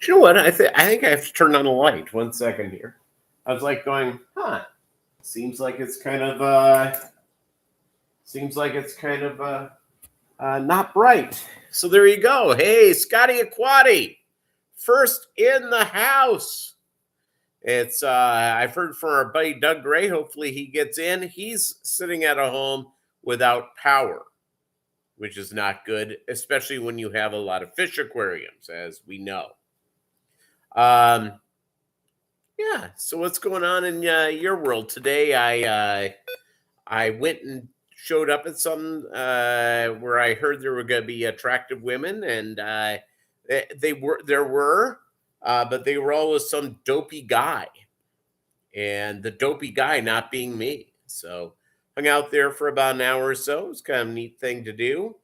Do you know what? I think I have to turn on a light. 1 second here. I was like going, huh? Seems like it's kind of not bright. So there you go. Hey, Scotty Aquati, first in the house. It's I've heard from our buddy Doug Gray. Hopefully he gets in. He's sitting at a home without power, which is not good, especially when you have a lot of fish aquariums, as we know. Yeah. So what's going on in your world today? I went and showed up at some where I heard there were going to be attractive women, and there were, but they were all with some dopey guy, and the dopey guy not being me. So hung out there for about an hour or so. It was kind of a neat thing to do,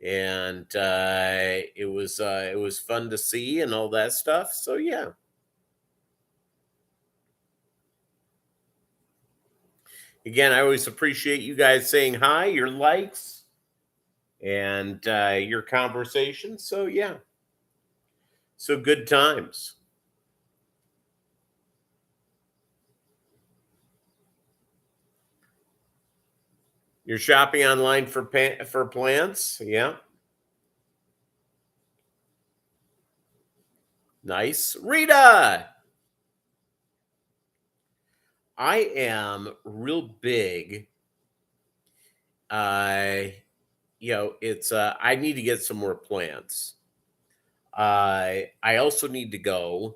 and it was fun to see and all that stuff. So yeah. Again, I always appreciate you guys saying hi, your likes, and your conversation. So yeah, so good times. You're shopping online for plants, yeah. Nice, Rita. I am real big. It's I need to get some more plants. I also need to go.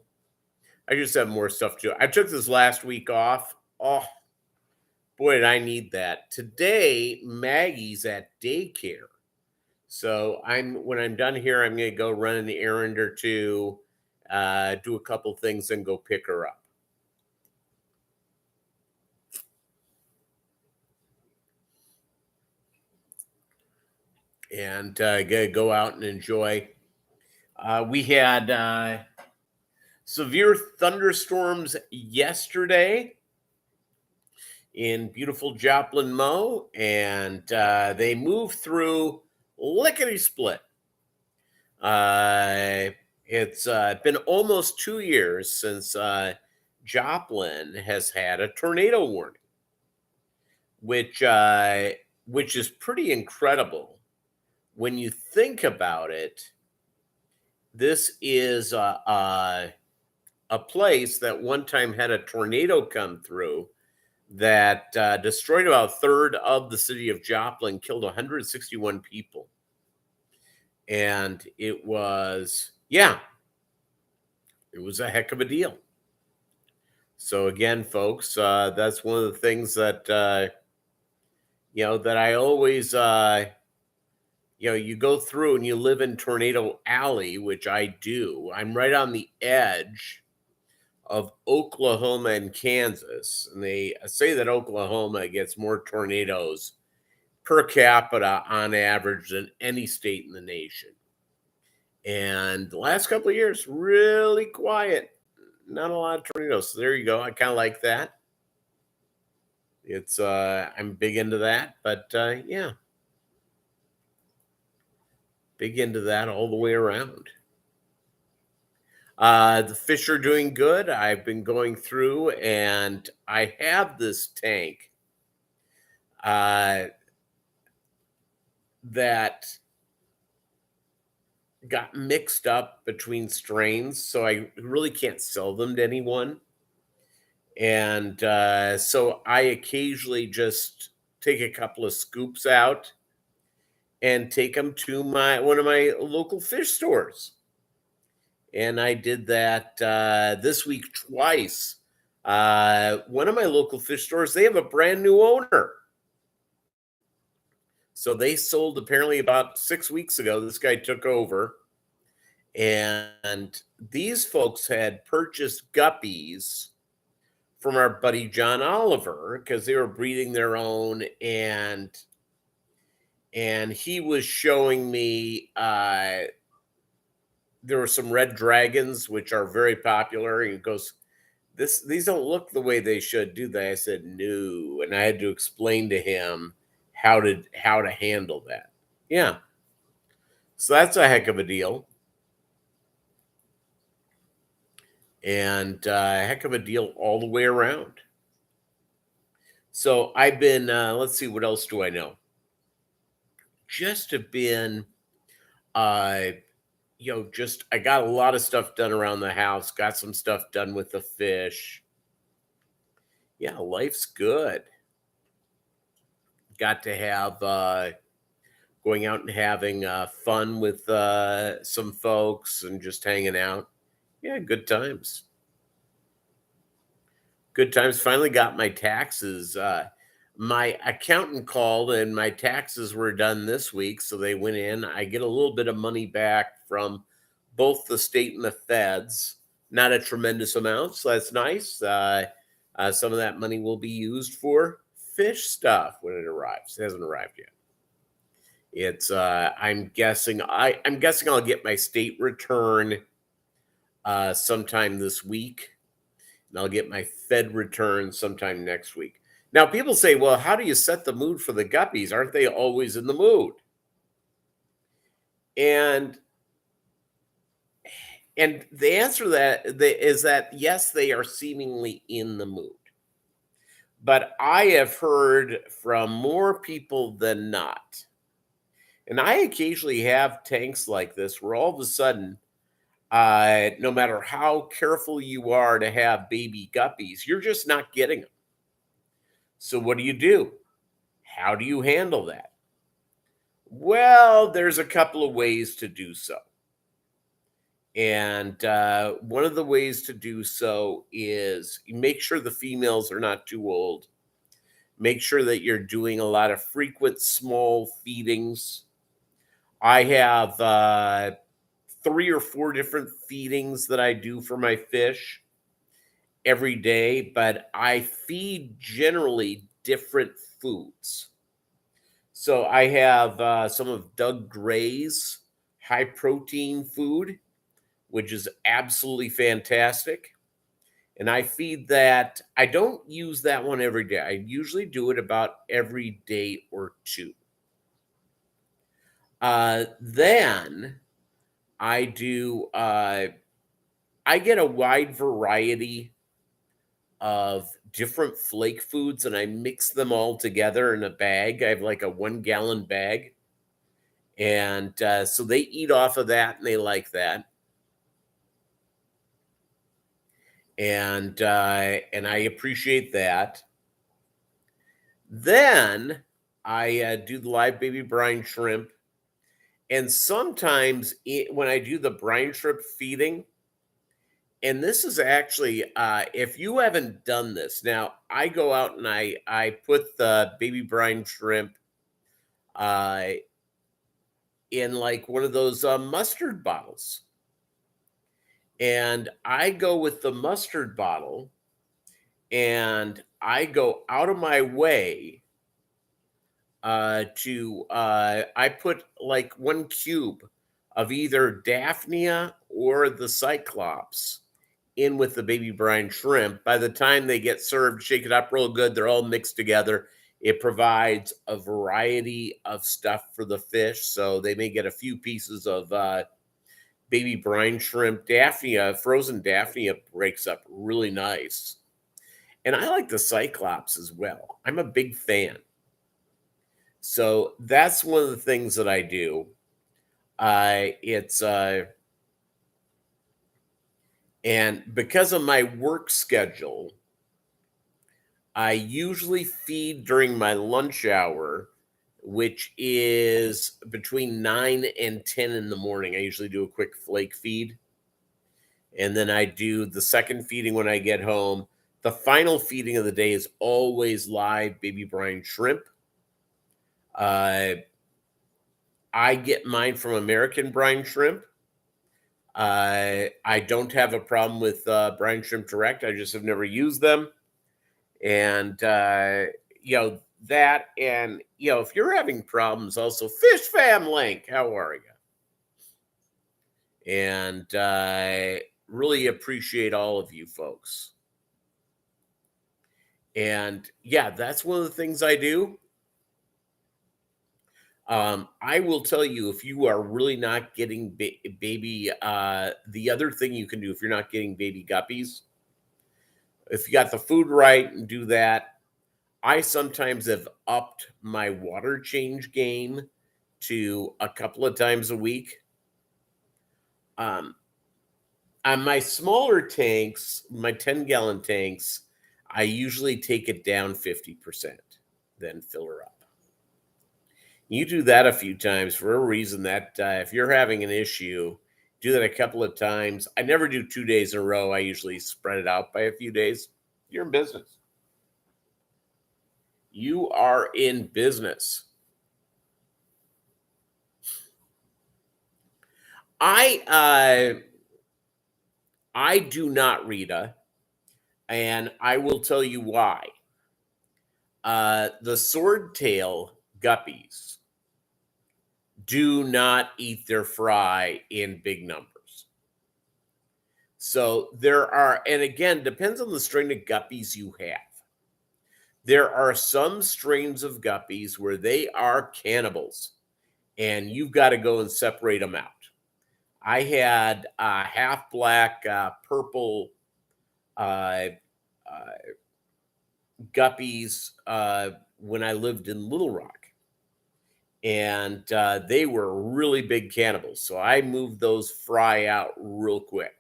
I just have more stuff to do. I took this last week off. Oh boy, did I need that. Today, Maggie's at daycare. So when I'm done here, I'm gonna go run an errand or two, do a couple things, and go pick her up. And go out and enjoy. We had severe thunderstorms yesterday in beautiful Joplin, Mo, and they moved through lickety split. It's been almost 2 years since Joplin has had a tornado warning, which is pretty incredible when you think about it. This is a place that one time had a tornado come through that destroyed about a third of the city of Joplin, killed 161 people. And it was a heck of a deal. So again, folks, that's one of the things that, that I always, you go through and you live in Tornado Alley, which I do. I'm right on the edge of Oklahoma and Kansas. And they say that Oklahoma gets more tornadoes per capita on average than any state in the nation. And the last couple of years, really quiet. Not a lot of tornadoes. So there you go. I kind of like that. It's I'm big into that, but yeah. Big into that all the way around. The fish are doing good. I've been going through and I have this tank that got mixed up between strains, so I really can't sell them to anyone. And so I occasionally just take a couple of scoops out and take them to one of my local fish stores. And I did that this week twice. One of my local fish stores, they have a brand new owner. So they sold apparently about 6 weeks ago. This guy took over. And these folks had purchased guppies from our buddy John Oliver because they were breeding their own. And he was showing me there were some red dragons, which are very popular. And he goes, these don't look the way they should, do they? I said, no. And I had to explain to him how to handle that. Yeah. So that's a heck of a deal. and a heck of a deal all the way around. So I've been, let's see, what else do I know? Just have been, uh, just I got a lot of stuff done around the house, got some stuff done with the fish. Yeah, life's good. Got to have going out and having fun with some folks and just hanging out. Yeah, good times. Good times. Finally got my taxes. My accountant called and my taxes were done this week. So they went in. I get a little bit of money back from both the state and the feds. Not a tremendous amount. So that's nice. Some of that money will be used for fish stuff when it arrives. It hasn't arrived yet. It's I'm guessing I'll get my state return sometime this week, and I'll get my Fed return sometime next week. Now, people say, well, how do you set the mood for the guppies? Aren't they always in the mood? And the answer to that is that yes, they are seemingly in the mood. But I have heard from more people than not. And I occasionally have tanks like this where all of a sudden, no matter how careful you are to have baby guppies, you're just not getting them. So what do? How do you handle that? Well, there's a couple of ways to do so. And one of the ways to do so is make sure the females are not too old. Make sure that you're doing a lot of frequent small feedings. I have 3 or 4 different feedings that I do for my fish every day, but I feed generally different foods. So I have some of Doug Gray's high protein food, which is absolutely fantastic. And I feed that. I don't use that one every day. I usually do it about every day or two. Then I do, I get a wide variety of different flake foods and I mix them all together in a bag. I have like a 1-gallon bag. And so they eat off of that and they like that. And I appreciate that. Then I do the live baby brine shrimp. And sometimes when I do the brine shrimp feeding, and this is actually, if you haven't done this, now I go out and I put the baby brine shrimp uh, in like one of those mustard bottles. And I go with the mustard bottle and I go out of my way I put like 1 cube of either Daphnia or the Cyclops in with the baby brine shrimp. By the time they get served, shake it up real good. They're all mixed together. It provides a variety of stuff for the fish. So they may get a few pieces of baby brine shrimp. Daphnia, frozen Daphnia breaks up really nice. And I like the Cyclops as well. I'm a big fan. So that's one of the things that I do. And because of my work schedule, I usually feed during my lunch hour, which is between 9 and 10 in the morning. I usually do a quick flake feed. And then I do the second feeding when I get home. The final feeding of the day is always live baby brine shrimp. I get mine from American brine shrimp. I don't have a problem with brine shrimp direct. I just have never used them. And, that, and, if you're having problems also, Fish Fam Link, how are you? And really appreciate all of you folks. And yeah, that's one of the things I do. I will tell you, if you are really not getting baby, the other thing you can do if you're not getting baby guppies, if you got the food right and do that, I sometimes have upped my water change game to a couple of times a week. Um, on my smaller tanks, my 10-gallon tanks, I usually take it down 50%, then fill her up. You do that a few times for a reason that if you're having an issue, do that a couple of times. I never do 2 days in a row. I usually spread it out by a few days. You're in business. You are in business. I do not, Rita, and I will tell you why. The swordtail guppies do not eat their fry in big numbers. So there are, and again, depends on the strain of guppies you have. There are some strains of guppies where they are cannibals, and you've got to go and separate them out. I had half black, purple uh, uh, guppies when I lived in Little Rock, and they were really big cannibals. So I moved those fry out real quick.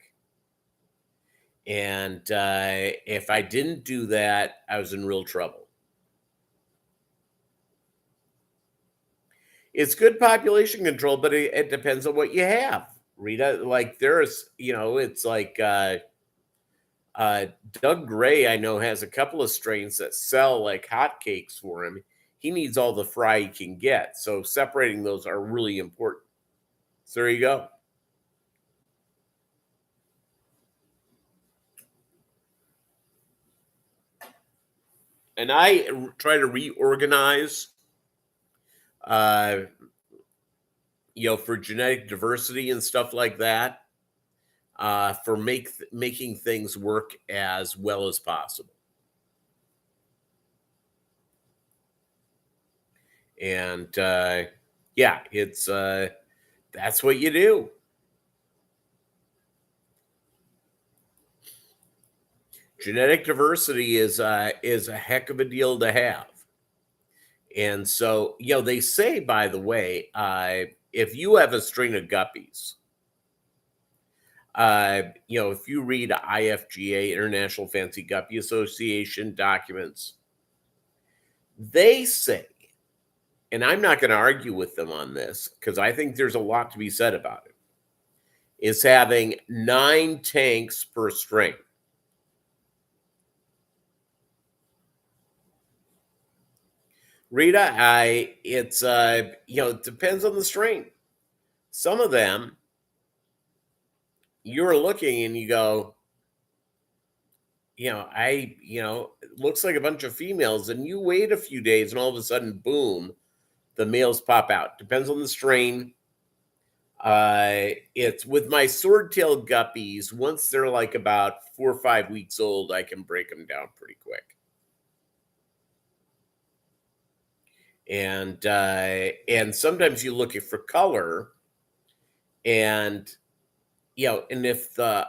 And if I didn't do that, I was in real trouble. It's good population control, but it depends on what you have, Rita. Like there's, it's like Doug Gray, I know, has a couple of strains that sell like hotcakes for him. He needs all the fry he can get. So separating those are really important. So there you go. And I try to reorganize, uh, for genetic diversity and stuff like that, for making things work as well as possible. And yeah, it's that's what you do. Genetic diversity is a heck of a deal to have. And so, they say, by the way, if you have a string of guppies, if you read IFGA, International Fancy Guppy Association documents, they say, and I'm not going to argue with them on this because I think there's a lot to be said about it, is having 9 tanks per string. Rita, it depends on the strain. Some of them, you're looking and you go, it looks like a bunch of females, and you wait a few days and all of a sudden, boom, the males pop out. Depends on the strain. It's with my swordtail guppies, once they're like about 4 or 5 weeks old, I can break them down pretty quick. And sometimes you look for color, and and if the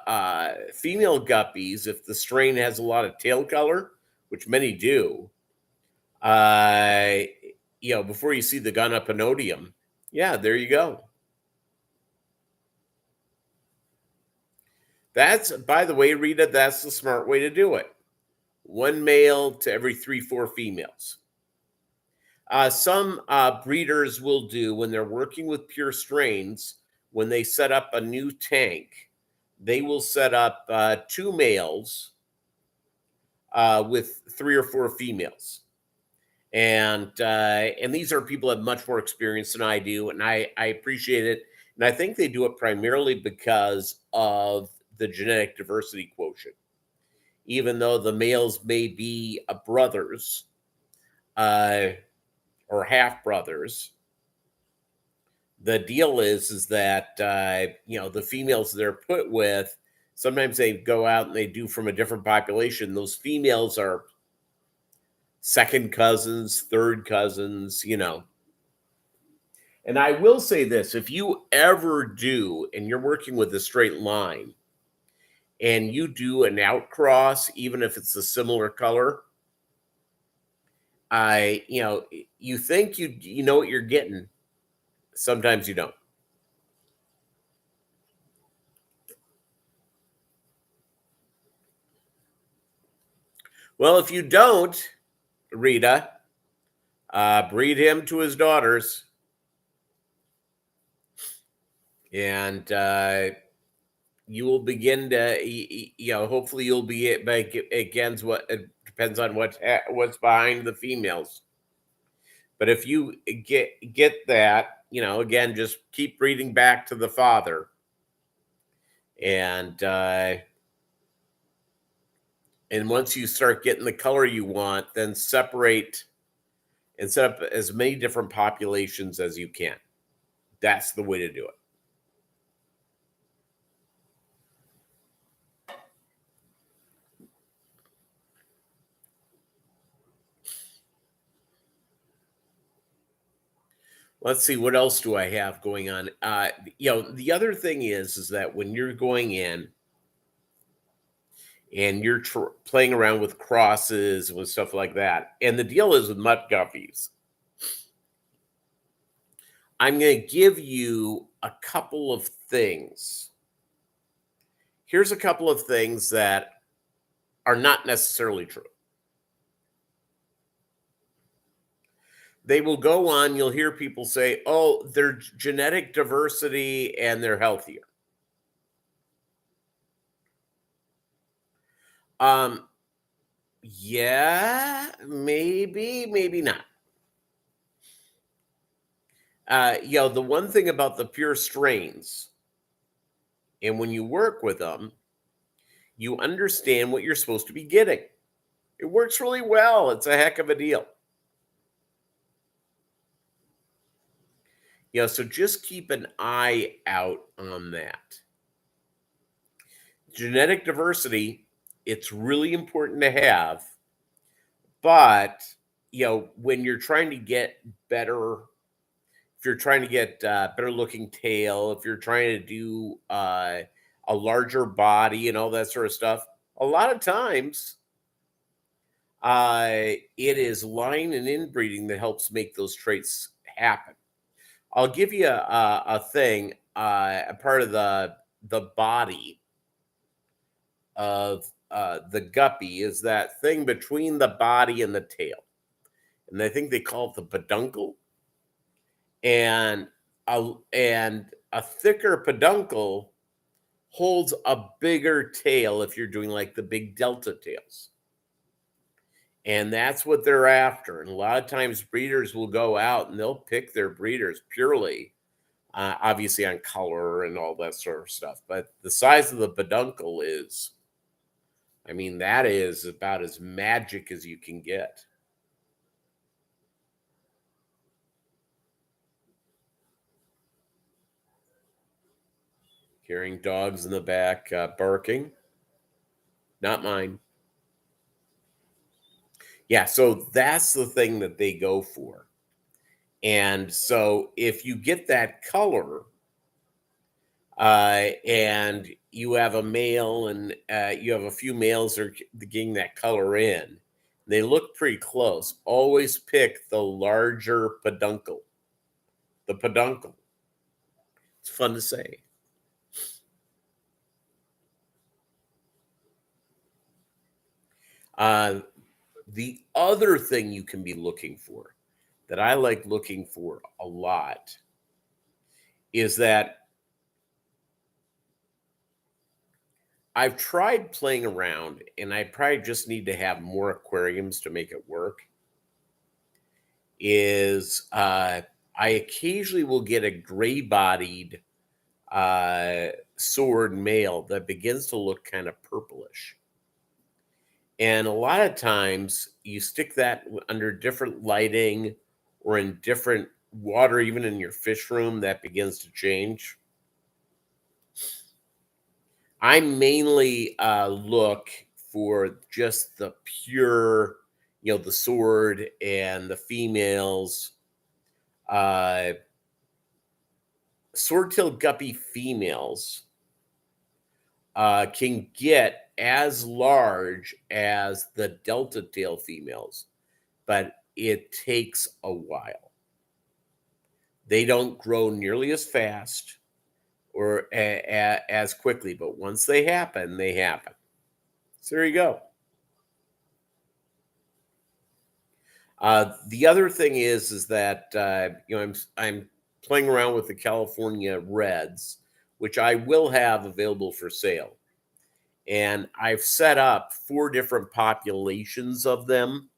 female guppies, if the strain has a lot of tail color, which many do, before you see the gonopinodium, yeah, there you go. That's, by the way, Rita, that's the smart way to do it. 1 male to every 3, 4 females. Some breeders will do, when they're working with pure strains, when they set up a new tank, they will set up 2 males with 3 or 4 females. And these are people that have much more experience than I do, and I appreciate it. And I think they do it primarily because of the genetic diversity quotient. Even though the males may be brothers or half brothers, the deal is that the females they're put with, sometimes they go out and they do from a different population. Those females are second cousins, third cousins, And I will say this, if you ever do, and you're working with a straight line, and you do an outcross, even if it's a similar color, you think you know what you're getting. Sometimes you don't. Well, if you don't, Rita, breed him to his daughters, and you will begin to, hopefully you'll be against what it depends on what's behind the females. But if you get that, again, just keep breeding back to the father, and once you start getting the color you want, then separate and set up as many different populations as you can. That's the way to do it. Let's see, what else do I have going on? The other thing is that when you're going in and you're playing around with crosses, with stuff like that, and the deal is with mutt guppies, I'm going to give you a couple of things. Here's a couple of things that are not necessarily true. They will go on, you'll hear people say, oh, they're genetic diversity and they're healthier. Yeah, maybe not. The one thing about the pure strains, and when you work with them, you understand what you're supposed to be getting. It works really well. It's a heck of a deal. So just keep an eye out on that. Genetic diversity, it's really important to have, but when you're trying to get better, if you're trying to get better looking tail, if you're trying to do a larger body and all that sort of stuff, a lot of times it is line and inbreeding that helps make those traits happen. I'll give you a thing, a part of the body of the guppy is that thing between the body and the tail. And I think they call it the peduncle. And a thicker peduncle holds a bigger tail if you're doing like the big delta tails. And that's what they're after. And a lot of times breeders will go out and they'll pick their breeders purely, obviously on color and all that sort of stuff. But the size of the peduncle is, that is about as magic as you can get. Hearing dogs in the back barking. Not mine. Yeah, so that's the thing that they go for. And so if you get that color and you have a male and you have a few males that are getting that color in, they look pretty close. Always pick the larger peduncle. The peduncle. It's fun to say. The other thing you can be looking for that I like looking for a lot is that I've tried playing around, and I probably just need to have more aquariums to make it work. I occasionally will get a gray-bodied sword male that begins to look kind of purplish. And a lot of times you stick that under different lighting or in different water, even in your fish room, that begins to change. I mainly look for just the pure, the sword and the females. sword-tailed guppy females can get as large as the delta tail females, but it takes a while. They don't grow nearly as fast or as quickly, but once they happen, they happen. So there you go. The other thing is that I'm playing around with the California Reds, which I will have available for sale, and I've set up 4 different populations of them,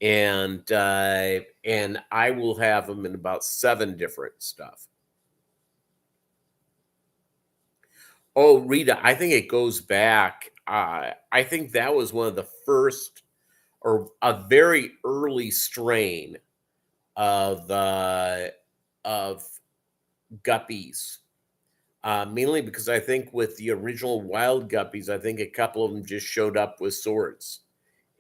and I will have them in about 7 different stuff. Oh, Rita, I think it goes back. I think that was one of the first, or a very early strain of guppies. Mainly because I think with the original wild guppies, I think a couple of them just showed up with swords,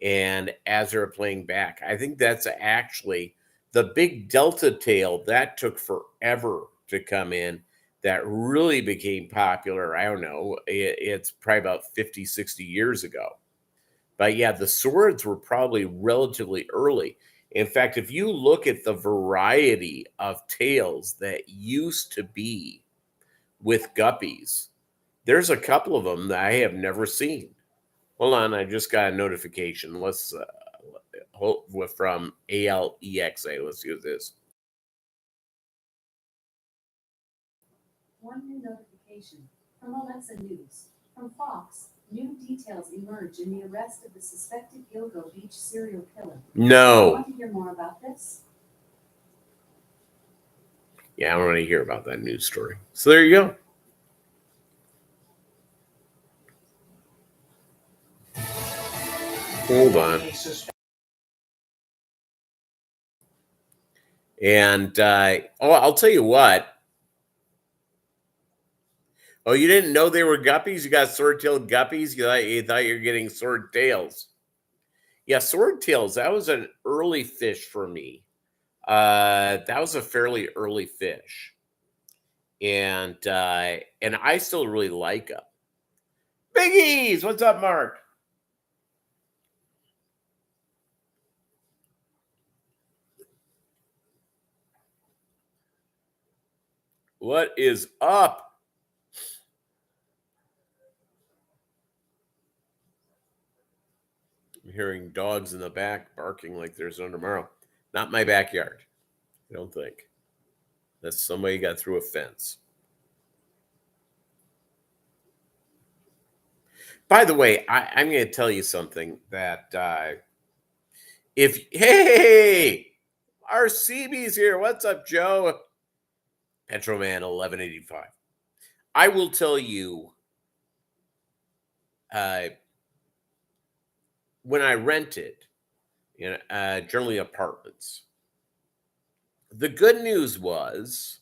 and as they're playing back, I think that's actually the big delta tail that took forever to come in. That really became popular. I don't know. It's probably about 50, 60 years ago. But yeah, the swords were probably relatively early. In fact, if you look at the variety of tails that used to be with guppies, there's a couple of them that I have never seen. Hold on, I just got a notification. Let's from ALEXA. Let's use this. One new notification from Alexa News. From Fox, new details emerge in the arrest of the suspected Gilgo Beach serial killer. No. Want to hear more about this? Yeah, I want to hear about that news story. So there you go. Hold on. And I'll tell you what. Oh, you didn't know they were guppies? You got sword-tailed guppies? You thought you were getting sword tails. Yeah, sword tails. That was an early fish for me. That was a fairly early fish, and I still really like them. Biggies, what's up, Mark? What is up? I'm hearing dogs in the back barking like there's no tomorrow. Not my backyard, I don't think. That's somebody got through a fence. By the way, I'm going to tell you something that hey, our CB's here. What's up, Joe? Petroman 1185. I will tell you, when I rented, generally apartments, the good news was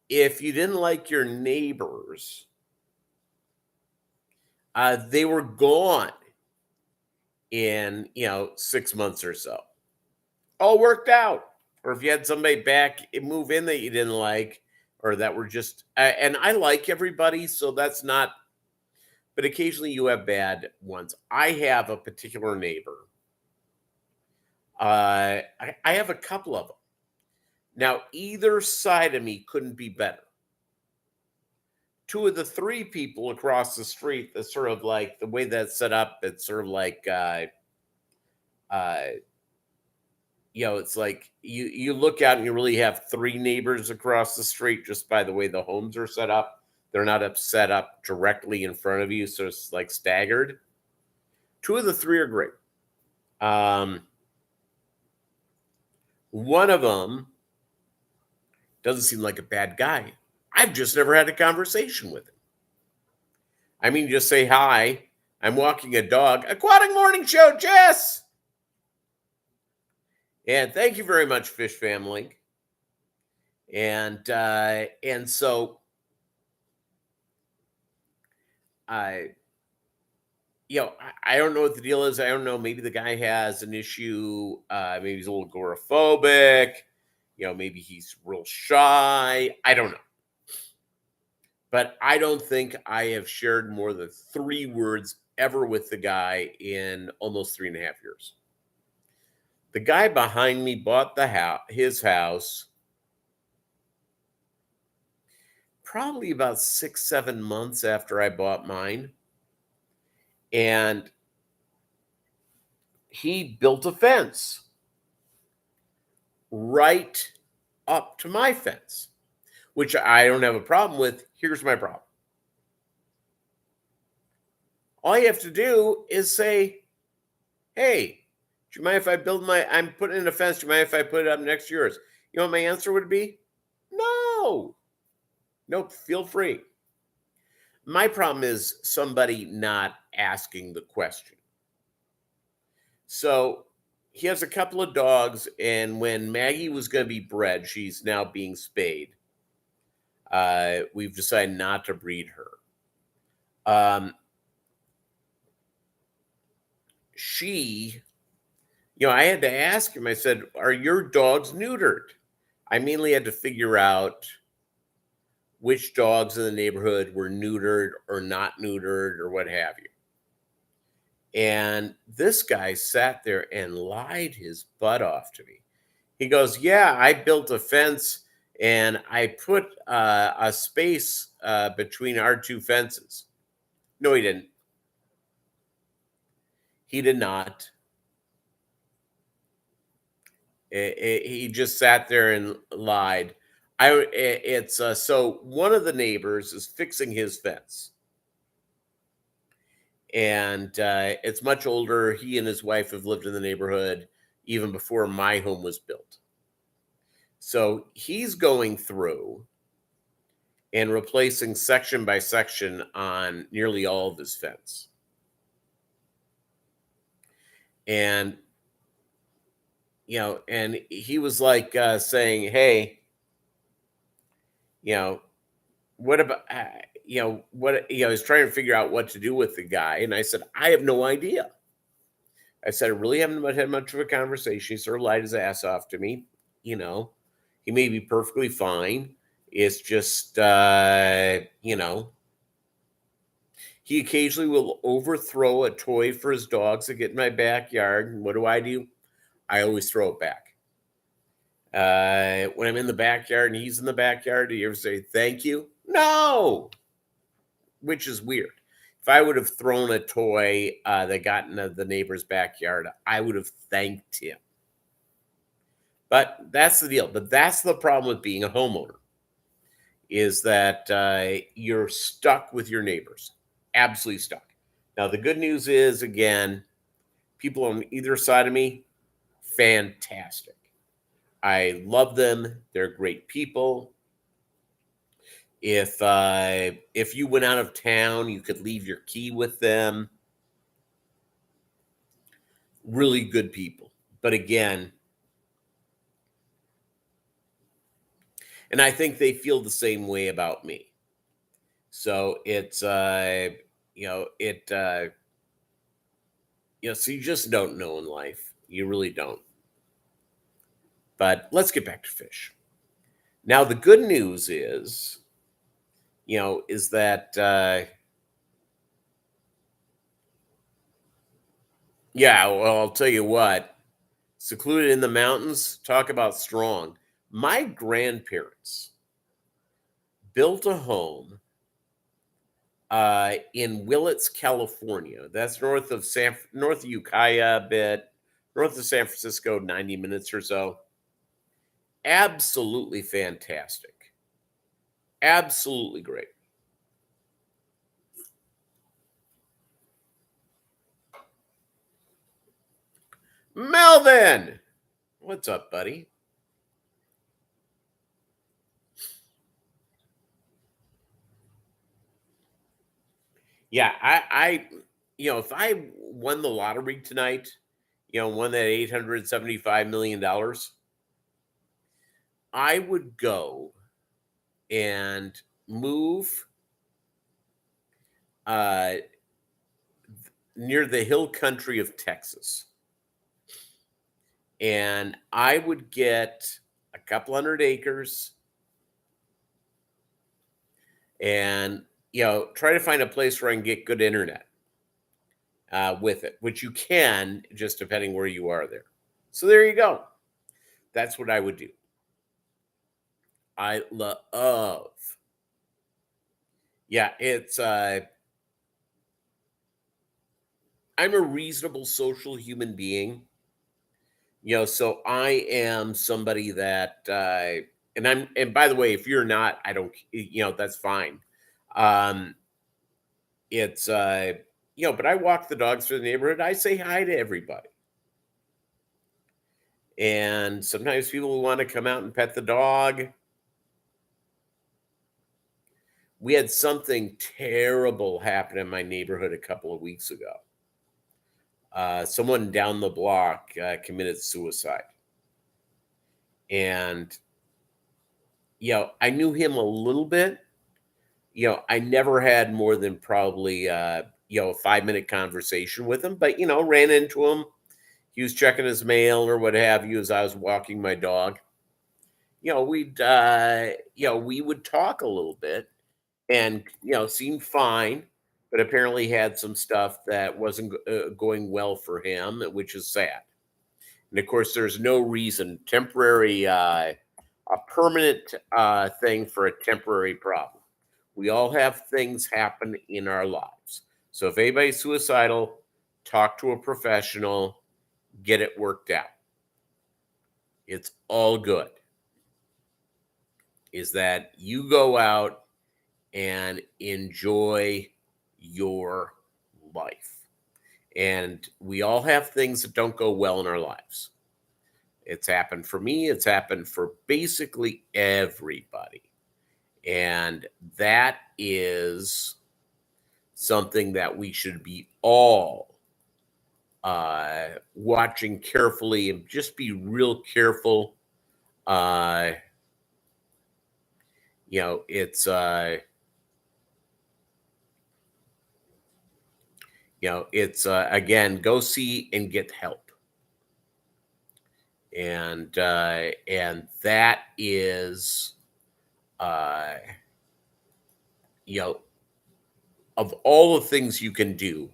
if you didn't like your neighbors, they were gone in 6 months or so. All worked out. Or if you had somebody move in that you didn't like, or that were just and I like everybody, so that's not, but occasionally you have bad ones. I have a particular neighbor. I have a couple of them. Now, either side of me couldn't be better. 2 of the 3 people across the street, that's sort of like the way that's set up, it's sort of like it's like you look out and you really have 3 neighbors across the street just by the way the homes are set up. They're not set up directly in front of you, so it's like staggered. 2 of the 3 are great. One of them doesn't seem like a bad guy. I've just never had a conversation with him. I mean, just say hi. I'm walking a dog. Aquatic Morning Show, Jess. And thank you very much, Fish Family. And so I don't know what the deal is. I don't know. Maybe the guy has an issue. Maybe he's a little agoraphobic. Maybe he's real shy. I don't know. But I don't think I have shared more than 3 words ever with the guy in almost 3.5 years. The guy behind me bought his house probably about 6, 7 months after I bought mine. And he built a fence right up to my fence, which I don't have a problem with. Here's my problem. All you have to do is say, hey, do you mind if I'm putting in a fence, do you mind if I put it up next to yours? You know what my answer would be? No. Nope, feel free. My problem is somebody not asking the question. So he has a couple of dogs, and when Maggie was going to be bred, she's now being spayed. We've decided not to breed her. I had to ask him, I said, are your dogs neutered? I mainly had to figure out which dogs in the neighborhood were neutered or not neutered or what have you. And this guy sat there and lied his butt off to me. He goes, yeah, I built a fence and I put a space between our 2 fences. No, he didn't. He did not. He just sat there and lied. So one of the neighbors is fixing his fence. And it's much older. He and his wife have lived in the neighborhood even before my home was built. So he's going through and replacing section by section on nearly all of his fence. And, and he was like saying, hey, what about, he's trying to figure out what to do with the guy. And I said, I have no idea. I said, I really haven't had much of a conversation. He sort of lied his ass off to me. He may be perfectly fine. It's just, he occasionally will overthrow a toy for his dogs to get in my backyard. And what do? I always throw it back. When I'm in the backyard and he's in the backyard, do you ever say thank you? No, which is weird. If I would have thrown a toy that got into the neighbor's backyard, I would have thanked him. But that's the deal. But that's the problem with being a homeowner, is that you're stuck with your neighbors. Absolutely stuck. Now, the good news is, again, people on either side of me, fantastic. I love them. They're great people. If you went out of town, you could leave your key with them. Really good people. But again, and I think they feel the same way about me. So it's so you just don't know in life. You really don't. But let's get back to fish. Now, the good news is, is that, well, I'll tell you what, secluded in the mountains, talk about strong. My grandparents built a home in Willits, California. That's north of Ukiah a bit, north of San Francisco, 90 minutes or so. Absolutely fantastic. Absolutely great. Melvin, what's up, buddy? Yeah, I if I won the lottery tonight, won that $875 million, I would go and move near the hill country of Texas. And I would get a couple hundred acres, and try to find a place where I can get good internet with it, which you can, just depending where you are there. So there you go. That's what I would do. I love. Yeah, it's I'm a reasonable social human being. So I am somebody that and by the way, if you're not, I don't, that's fine. Um it's but I walk the dogs through the neighborhood. I say hi to everybody. And sometimes people want to come out and pet the dog. We had something terrible happen in my neighborhood a couple of weeks ago. Someone down the block committed suicide. And, I knew him a little bit. I never had more than probably, a 5-minute conversation with him, but, ran into him. He was checking his mail or what have you as I was walking my dog. We would talk a little bit and, seemed fine, but apparently had some stuff that wasn't going well for him, which is sad. And of course, there's no reason a permanent thing for a temporary problem. We all have things happen in our lives. So if anybody's suicidal, talk to a professional, get it worked out. It's all good. Is that you go out and enjoy your life. And we all have things that don't go well in our lives. It's happened for me. It's happened for basically everybody. And that is something that we should be all watching carefully and just be real careful. It's again, go see and get help. And that is of all the things you can do,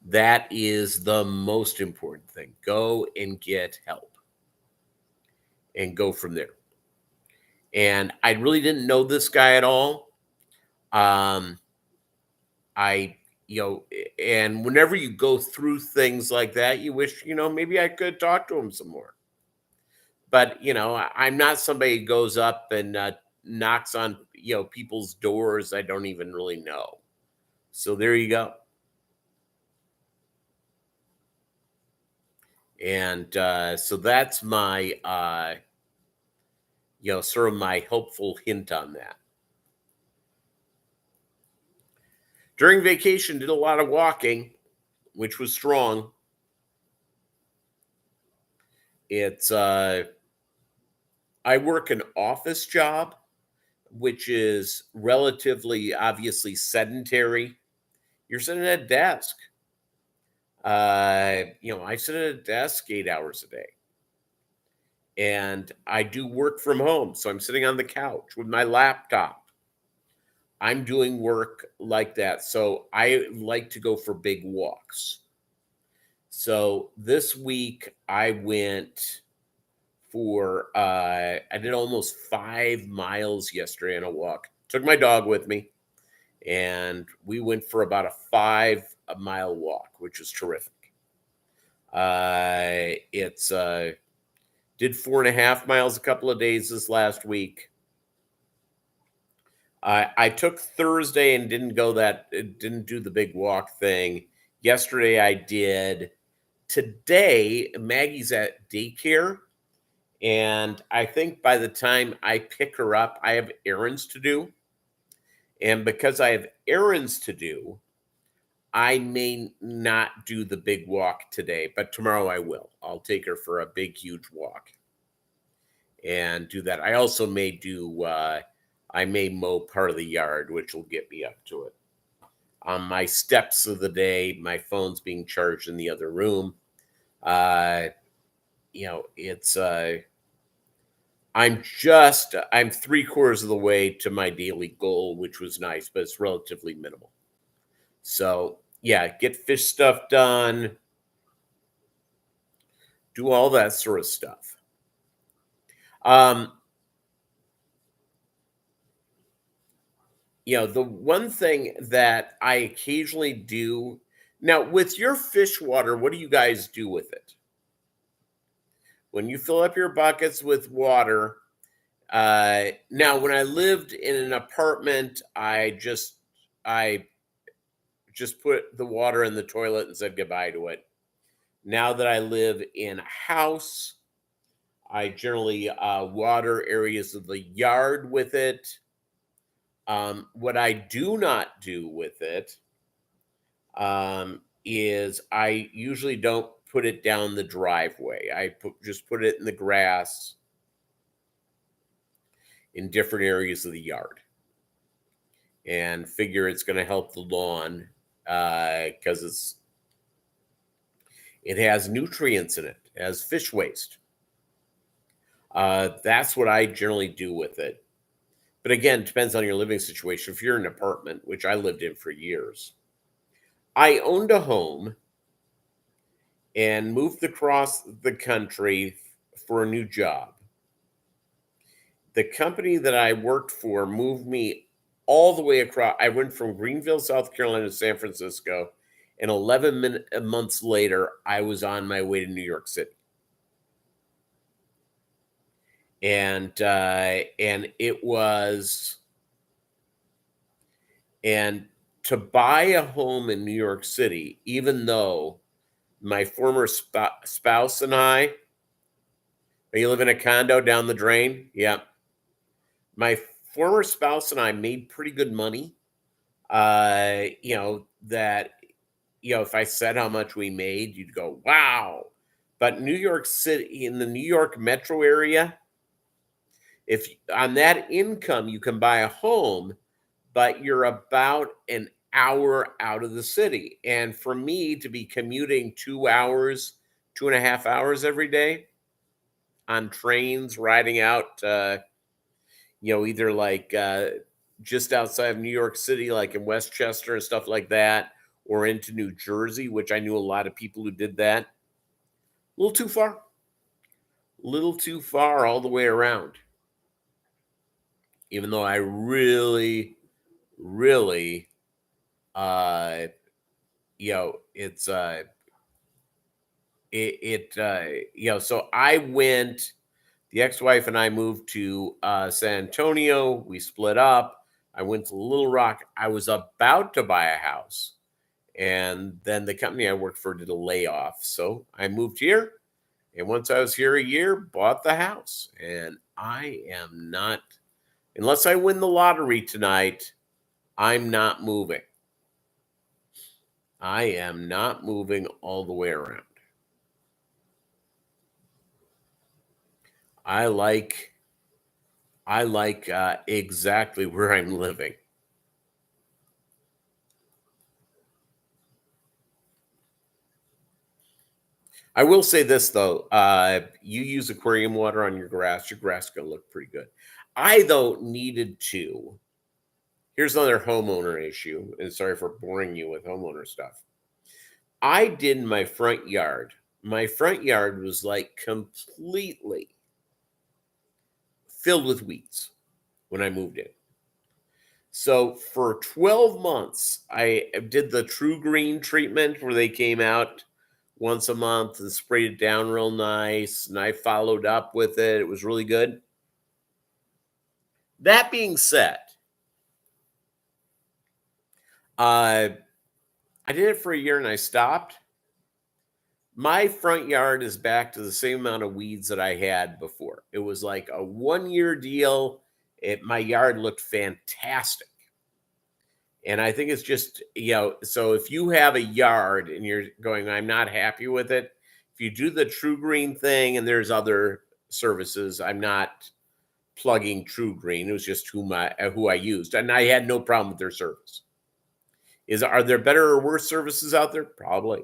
that is the most important thing. Go and get help and go from there. And I really didn't know this guy at all. And whenever you go through things like that, you wish, maybe I could talk to him some more. But, I'm not somebody who goes up and knocks on, people's doors I don't even really know. So there you go. And so that's my, sort of my helpful hint on that. During vacation, did a lot of walking, which was strong. It's, I work an office job, which is relatively, obviously sedentary. You're sitting at a desk. I sit at a desk 8 hours a day. And I do work from home. So I'm sitting on the couch with my laptop. I'm doing work like that. So I like to go for big walks. So this week I went for, I did almost 5 miles yesterday on a walk. Took my dog with me. And we went for about a 5-mile walk, which was terrific. It's did 4.5 miles a couple of days this last week. I took Thursday and didn't do the big walk thing. Yesterday I did. Today, Maggie's at daycare. And I think by the time I pick her up, I have errands to do. And because I have errands to do, I may not do the big walk today, but tomorrow I will. I'll take her for a big, huge walk and do that. I also may do, I may mow part of the yard, which will get me up to it. On my steps of the day, my phone's being charged in the other room. It's, I'm 3/4 of the way to my daily goal, which was nice, but it's relatively minimal. So yeah, get fish stuff done, do all that sort of stuff. Um, the one thing that I occasionally do now with your fish water, what do you guys do with it? When you fill up your buckets with water, now when I lived in an apartment, I just put the water in the toilet and said goodbye to it. Now that I live in a house, I generally water areas of the yard with it. What I do not do with it is I usually don't put it down the driveway. Just put it in the grass in different areas of the yard and figure it's going to help the lawn because it has nutrients in it, it has fish waste. That's what I generally do with it. But again, it depends on your living situation. If you're in an apartment, which I lived in for years, I owned a home and moved across the country for a new job. The company that I worked for moved me all the way across. I went from Greenville, South Carolina to San Francisco, and 11 months later, I was on my way to New York City. And it was, and to buy a home in New York City, even though my former spouse and I, you live in a condo down the drain? Yeah. My former spouse and I made pretty good money. If I said how much we made, you'd go, wow. But New York City, in the New York metro area, if on that income you can buy a home, but you're about an hour out of the city. And for me to be commuting 2 hours, 2.5 hours every day on trains, riding out, either like just outside of New York City, like in Westchester and stuff like that, or into New Jersey, which I knew a lot of people who did that. A little too far all the way around. Even though I really, really, it's so I went, the ex-wife and I moved to San Antonio. We split up. I went to Little Rock. I was about to buy a house. And then the company I worked for did a layoff. So I moved here. And once I was here a year, bought the house. And I am not, unless I win the lottery tonight, I'm not moving. I am not moving all the way around. I like exactly where I'm living. I will say this though, you use aquarium water on your grass is going to look pretty good. I though needed to. Here's another homeowner issue, and sorry for boring you with homeowner stuff. I did my front yard. My front yard was like completely filled with weeds when I moved in. So for 12 months, I did the True Green treatment where they came out once a month and sprayed it down real nice. And I followed up with it. It was really good. That being said, I did it for a year and I stopped. My front yard is back to the same amount of weeds that I had before. It was like a 1-year deal. My yard looked fantastic. And I think it's just, so if you have a yard and you're going, I'm not happy with it, if you do the True Green thing, and there's other services, I'm not plugging True Green. It was just who I used. And I had no problem with their service. Are there better or worse services out there? Probably.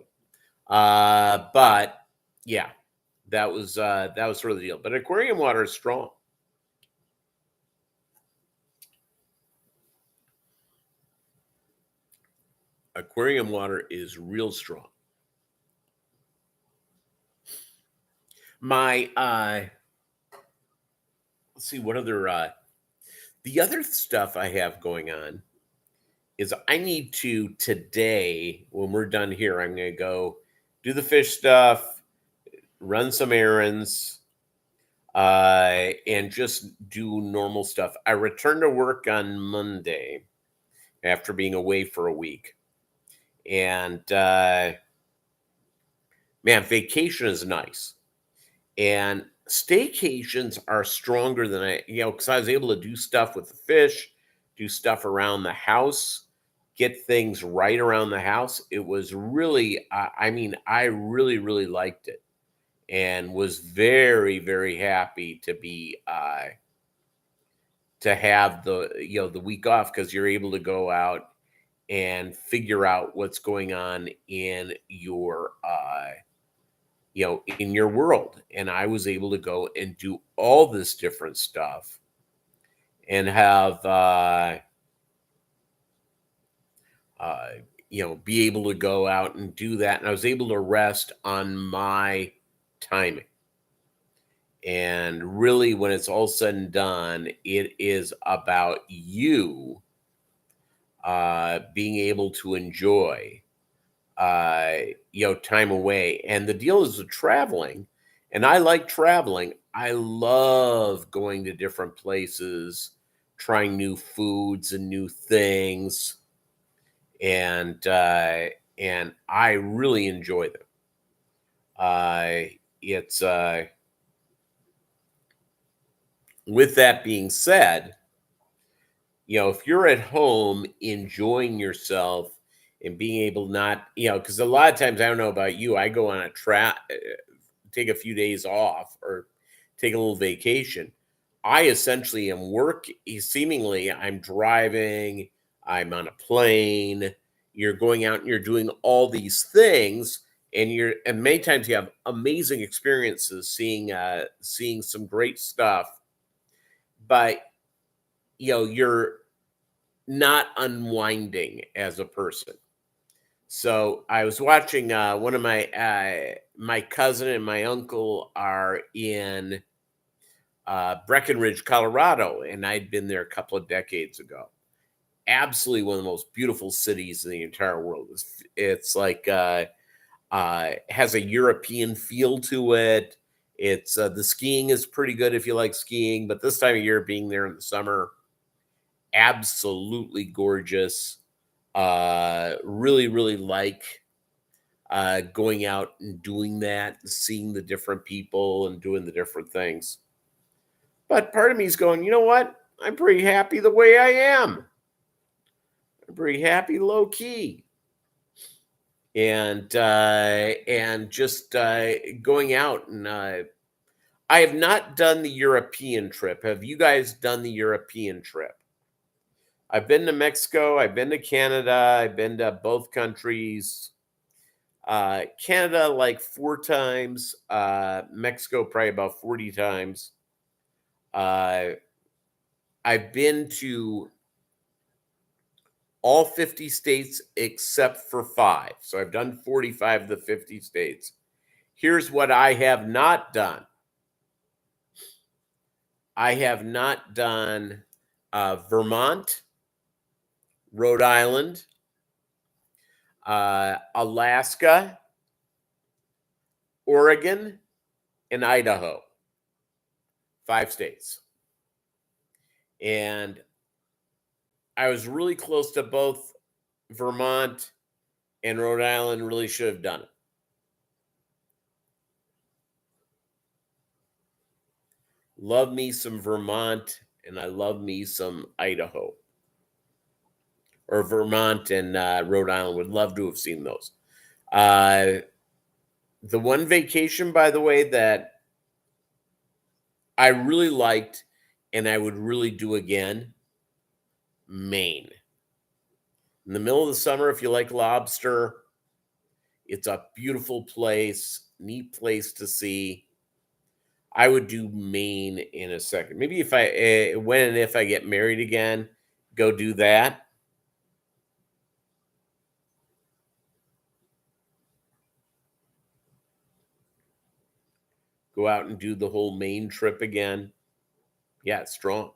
But yeah, that was sort of the deal. But aquarium water is strong. aquarium water is real strong. My let's see what other the other stuff I have going on is I need to today, when we're done here, I'm going to go do the fish stuff, run some errands, and just do normal stuff. I returned to work on Monday after being away for a week. And man, vacation is nice. And staycations are stronger than because I was able to do stuff with the fish, do stuff around the house, get things right around the house. It was really, I really, really liked it and was very, very happy to be, to have the week off, because you're able to go out and figure out what's going on in your, in your world. And I was able to go and do all this different stuff and have, be able to go out and do that. And I was able to rest on my timing. And really, when it's all said and done, it is about you being able to enjoy time away. And the deal is with traveling, and I like traveling. I love going to different places, trying new foods and new things, and I really enjoy them. It's with that being said, if you're at home enjoying yourself and being able not, because a lot of times, I don't know about you, I go on a take a few days off or take a little vacation. I essentially am seemingly I'm driving, I'm on a plane, you're going out and you're doing all these things, and many times you have amazing experiences, seeing some great stuff, but you're not unwinding as a person. So I was watching one of my cousin and my uncle are in Breckenridge, Colorado, and I'd been there a couple of decades ago. Absolutely one of the most beautiful cities in the entire world. It's like has a European feel to it. It's the skiing is pretty good if you like skiing, but this time of year, being there in the summer, absolutely gorgeous. Really, really like going out and doing that, and seeing the different people and doing the different things. But part of me is going, you know what? I'm pretty happy the way I am. I'm pretty happy low key. And just going out, and I have not done the European trip. Have you guys done the European trip? I've been to Mexico. I've been to Canada. I've been to both countries. Canada like 4 times. Mexico probably about 40 times. I've been to all 50 states except for 5. So I've done 45 of the 50 states. Here's what I have not done. I have not done Vermont, Rhode Island, Alaska, Oregon, and Idaho. 5 states. And I was really close to both Vermont and Rhode Island. Really should have done it. Love me some Vermont, and I love me some Idaho. Or Vermont and Rhode Island. Would love to have seen those. The one vacation, by the way, that I really liked and I would really do again, Maine. In the middle of the summer, if you like lobster, it's a beautiful place, neat place to see. I would do Maine in a second. Maybe if when and if I get married again, go do that. go out and do the whole Maine trip again. Yeah, it's strong.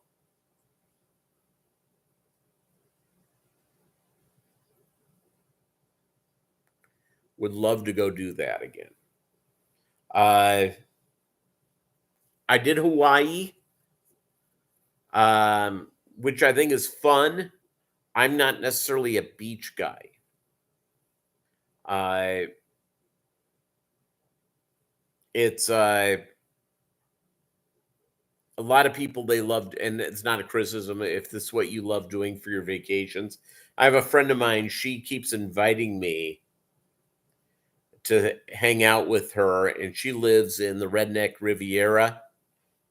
Would love to go do that again. I did Hawaii, which I think is fun. I'm not necessarily a beach guy. It's a lot of people, they loved, and it's not a criticism if this is what you love doing for your vacations. I have a friend of mine, she keeps inviting me to hang out with her, and she lives in the Redneck Riviera,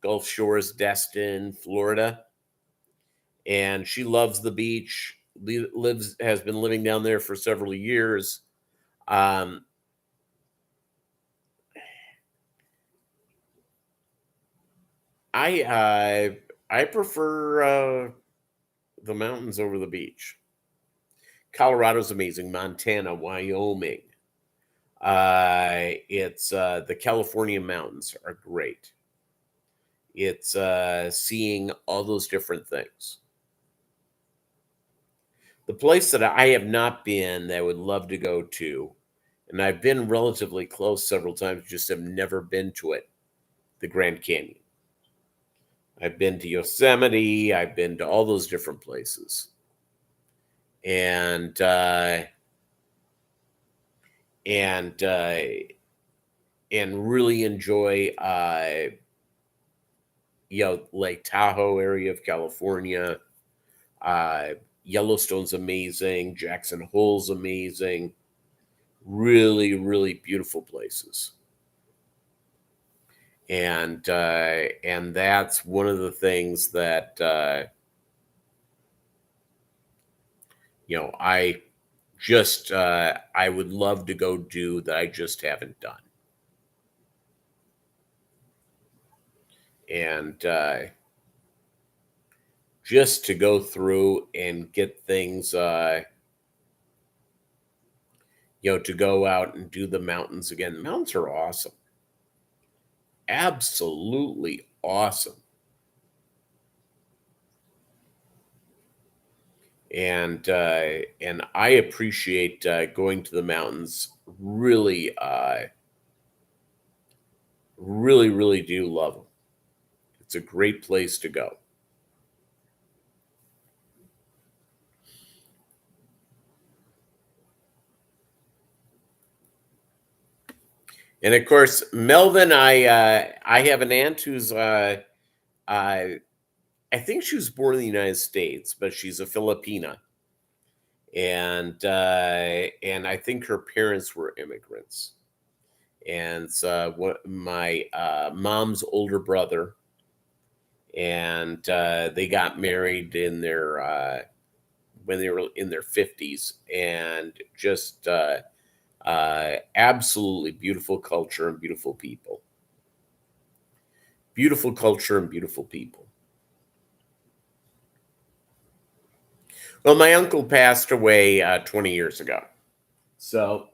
Gulf Shores, Destin, Florida. And she loves the beach, has been living down there for several years. I prefer the mountains over the beach. Colorado's amazing. Montana, Wyoming. It's the California mountains are great. It's seeing all those different things. The place that I have not been that I would love to go to, and I've been relatively close several times, just have never been to it, the Grand Canyon. I've been to Yosemite. I've been to all those different places. And really enjoy Lake Tahoe area of California. Yellowstone's amazing. Jackson Hole's amazing. Really, really beautiful places. And that's one of the things that I just I would love to go do that I just haven't done. And just to go through and get things, to go out and do the mountains again. The mountains are awesome. Absolutely awesome. And I appreciate going to the mountains. Really, really do love them. It's a great place to go. And of course, Melvin, I have an aunt who's I think she was born in the United States, but she's a Filipina, and I think her parents were immigrants. And so my mom's older brother, and they got married in their when they were in their 50s, and just absolutely beautiful culture and beautiful people. Beautiful culture and beautiful people. Well, my uncle passed away 20 years ago. So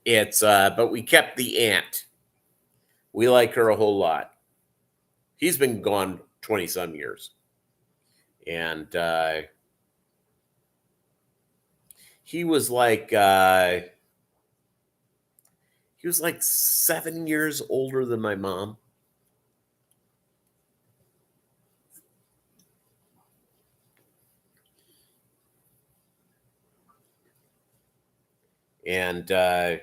it's, but we kept the aunt. We like her a whole lot. He's been gone 20 some years. And he was like 7 years older than my mom. And the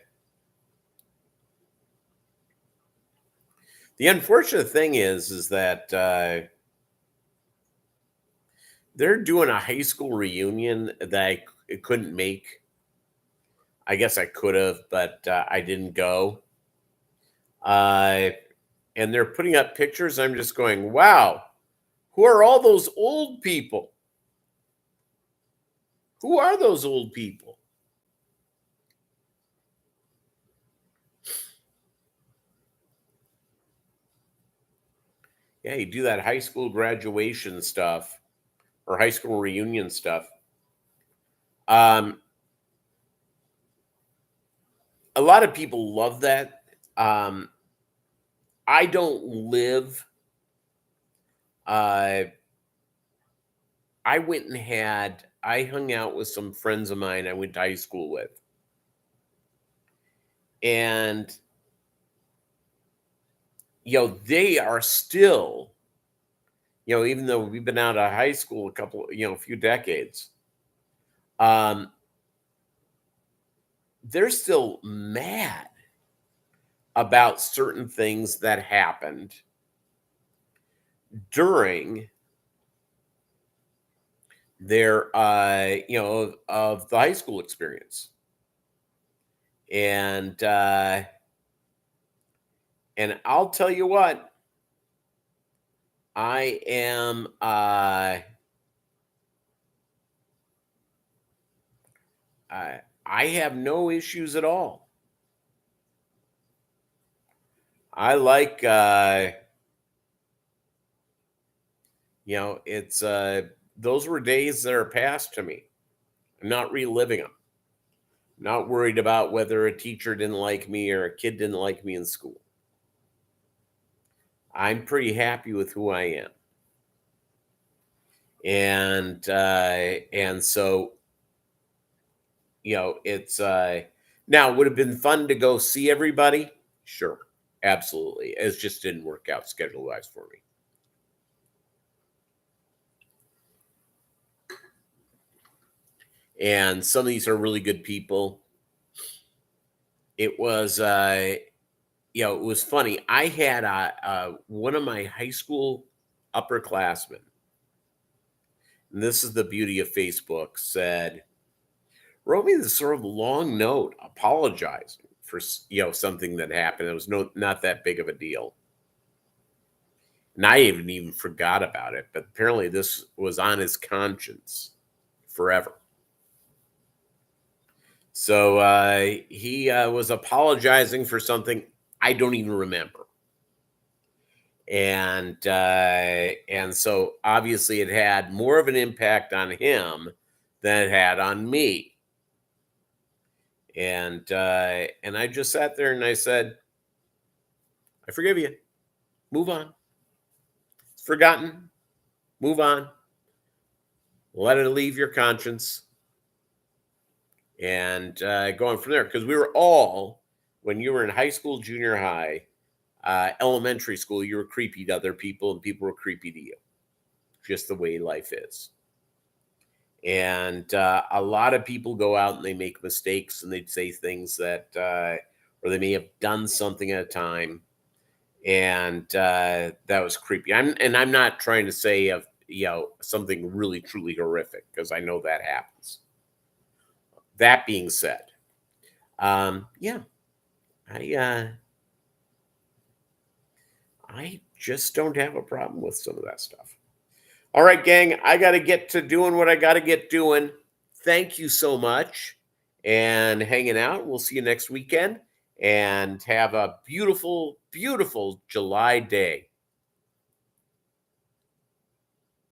unfortunate thing is that they're doing a high school reunion that I couldn't make. I guess I could have, but I didn't go. And they're putting up pictures. I'm just going, wow, who are all those old people? Who are those old people? Yeah, you do that high school graduation stuff or high school reunion stuff. A lot of people love that. I don't live. I went and I hung out with some friends of mine I went to high school with. And, they are still, even though we've been out of high school a few decades, um, they're still mad about certain things that happened during their, of the high school experience. And I'll tell you what, I am, I have no issues at all. I like, it's, those were days that are past to me. I'm not reliving them. Not worried about whether a teacher didn't like me or a kid didn't like me in school. I'm pretty happy with who I am. And so, it's, now would have been fun to go see everybody. Sure. Absolutely. It just didn't work out schedule wise for me. And some of these are really good people. It was, it was funny. I had one of my high school upperclassmen, and this is the beauty of Facebook, wrote me this sort of long note apologizing for, something that happened. It was not that big of a deal. And I even forgot about it, but apparently this was on his conscience forever. So he was apologizing for something I don't even remember. And so obviously it had more of an impact on him than it had on me. And I just sat there and I said, I forgive you. Move on. It's forgotten. Move on. Let it leave your conscience. And going from there. Because we were all, when you were in high school, junior high, elementary school, you were creepy to other people and people were creepy to you. Just the way life is. And a lot of people go out and they make mistakes and they'd say things that, or they may have done something at a time. And that was creepy. I'm not trying to say of, something really, truly horrific, because I know that happens. That being said, yeah, I just don't have a problem with some of that stuff. All right, gang, I got to get to doing what I got to get doing. Thank you so much and hanging out. We'll see you next weekend and have a beautiful, beautiful July day.